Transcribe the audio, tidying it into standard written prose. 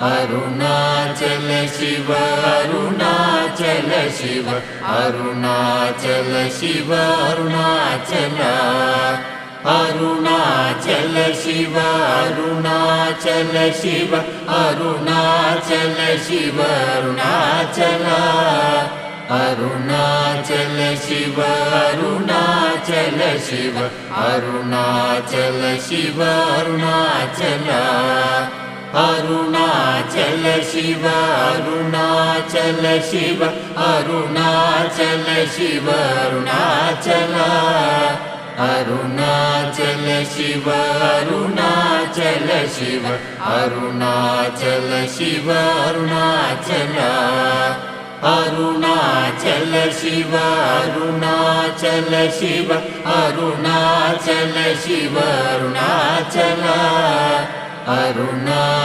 Arunachal Shiva Arunachal Shiva Arunachal Shiva Arunachal Arunachal Shiva Arunachal Shiva Arunachal Shiva Arunachal Arunachal Shiva Arunachal Shiva Arunachal Shiva Arunachal Arunachal Shiva Arunachal Shiva Arunachal Shiva Arunachal Arunachal Shiva Arunachal Shiva Arunachal Shiva Arunachal Arunachal Shiva Arunachal Shiva Arunachal Shiva Arunachal Aruna